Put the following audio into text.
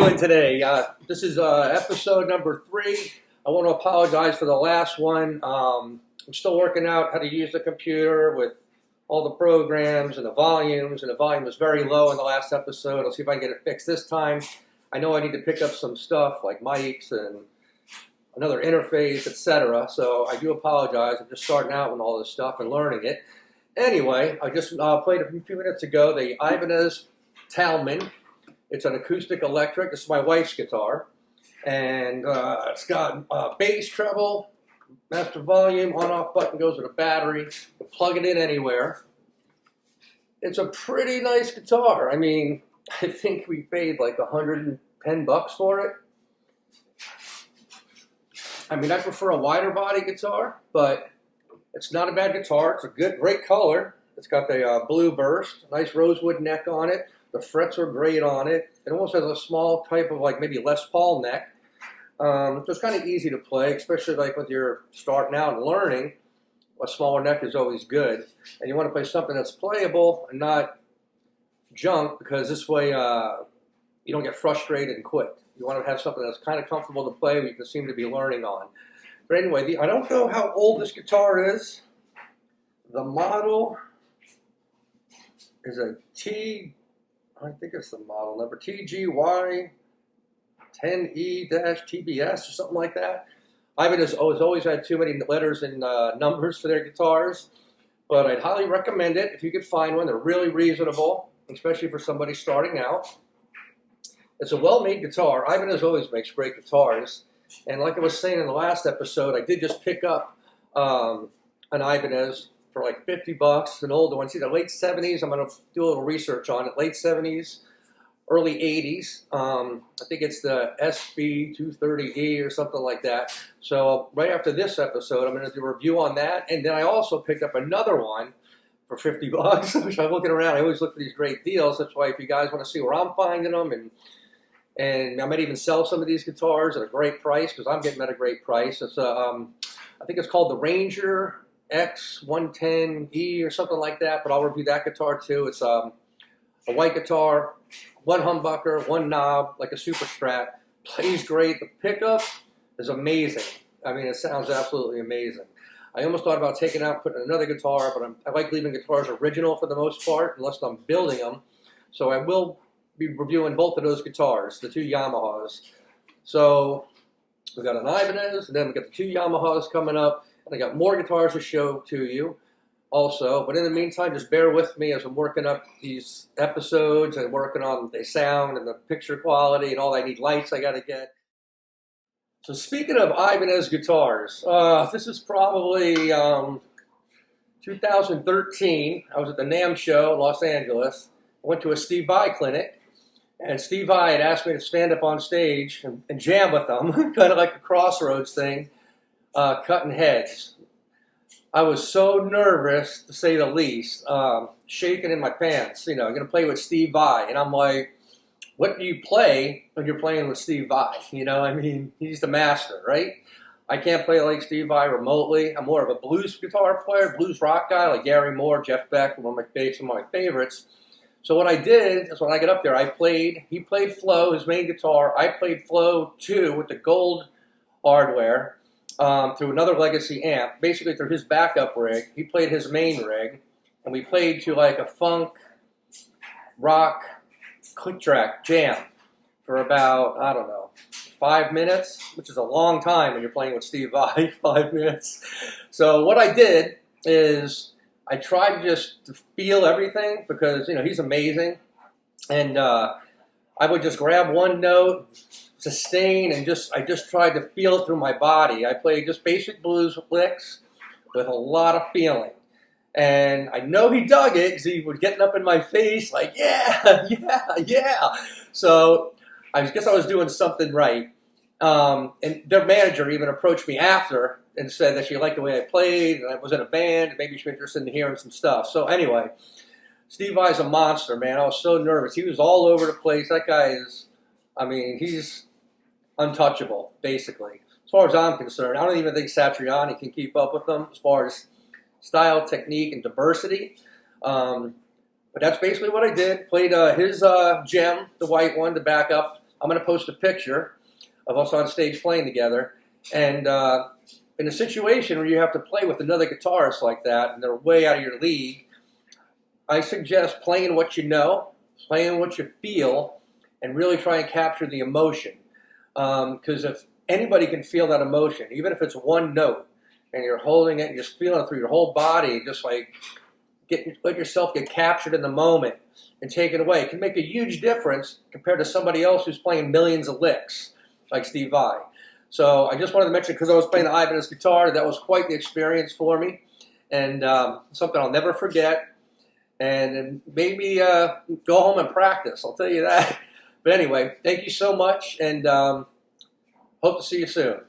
doing today? This is episode number 3. I want to apologize for the last one. I'm still working out how to use the computer with all the programs and the volumes, and the volume was very low in the last episode. I'll see if I can get it fixed this time. I know I need to pick up some stuff like mics and another interface, etc. So I do apologize. I'm just starting out with all this stuff and learning it. Anyway, I just played a few minutes ago the Ibanez Talman. It's an acoustic electric. This is my wife's guitar. And it's got bass, treble, master volume, on-off button goes with a battery. You can plug it in anywhere. It's a pretty nice guitar. I mean, I think we paid like $110 for it. I mean, I prefer a wider body guitar, but it's not a bad guitar. It's a great color. It's got the blue burst, nice rosewood neck on it. The frets are great on it. It almost has a small type of like maybe Les Paul neck. So it's kind of easy to play, especially like when you're starting out and learning. A smaller neck is always good. And you want to play something that's playable and not junk, because this way you don't get frustrated and quit. You want to have something that's kind of comfortable to play, but you can seem to be learning on. But anyway, I don't know how old this guitar is. The model is I think it's the model number, TGY 10E-TBS or something like that. Ibanez has always had too many letters and numbers for their guitars, but I'd highly recommend it if you could find one. They're really reasonable, especially for somebody starting out. It's a well-made guitar. Ibanez always makes great guitars. And like I was saying in the last episode, I did just pick up an Ibanez for like $50, an older one. See, the late 70s, I'm going to do a little research on it. Late 70s, early 80s. I think it's the SB230E or something like that. So right after this episode, I'm going to do a review on that. And then I also picked up another one for $50, which I'm looking around. I always look for these great deals. That's why if you guys want to see where I'm finding them, and I might even sell some of these guitars at a great price, because I'm getting them at a great price. It's I think it's called the Ranger X110E or something like that, but I'll review that guitar too. It's a white guitar, one humbucker, one knob, like a Super Strat. Plays great. The pickup is amazing. I mean, it sounds absolutely amazing. I almost thought about taking out, putting another guitar, but I like leaving guitars original for the most part, unless I'm building them. So I will be reviewing both of those guitars, the two Yamahas. So we've got an Ibanez, and then we've got the two Yamahas coming up, and I got more guitars to show to you also. But in the meantime, just bear with me as I'm working up these episodes and working on the sound and the picture quality and all. I need lights I got to get. So speaking of Ibanez guitars, this is probably 2013. I was at the NAMM show in Los Angeles. I went to a Steve Vai clinic. And Steve Vai had asked me to stand up on stage and jam with them, kind of like a crossroads thing, cutting heads. I was so nervous, to say the least, shaking in my pants. You know, I'm going to play with Steve Vai. And I'm like, what do you play when you're playing with Steve Vai? You know, I mean, he's the master, right? I can't play like Steve Vai remotely. I'm more of a blues guitar player, blues rock guy, like Gary Moore, Jeff Beck, some of my favorites. So what I did is when I got up there, he played Flow, his main guitar. I played Flow 2 with the gold hardware through another Legacy amp, basically through his backup rig. He played his main rig, and we played to like a funk, rock, click track jam for about, I don't know, 5 minutes, which is a long time when you're playing with Steve Vai, 5 minutes. So what I did is I tried just to feel everything, because, you know, he's amazing. And I would just grab one note, sustain, and I just tried to feel it through my body. I played just basic blues licks with a lot of feeling. And I know he dug it, because he was getting up in my face like, yeah, yeah, yeah. So I guess I was doing something right. And their manager even approached me after and said that she liked the way I played, and I was in a band, and maybe she was interested in hearing some stuff. So anyway, Steve Vai's a monster, man. I was so nervous. He was all over the place. That guy is, I mean, he's untouchable, basically. As far as I'm concerned, I don't even think Satriani can keep up with them as far as style, technique, and diversity. But that's basically what I did. Played his gem, the white one, to back up I'm going to post a picture of us on stage playing together. And in a situation where you have to play with another guitarist like that, and they're way out of your league, I suggest playing what you know, playing what you feel, and really try and capture the emotion. Because if anybody can feel that emotion, even if it's one note, and you're holding it and just feeling it through your whole body, just like let yourself get captured in the moment and take it away. It can make a huge difference compared to somebody else who's playing millions of licks, like Steve Vai. So I just wanted to mention, because I was playing the Ibanez guitar, that was quite the experience for me, and something I'll never forget. And it made me go home and practice, I'll tell you that. But anyway, thank you so much, and hope to see you soon.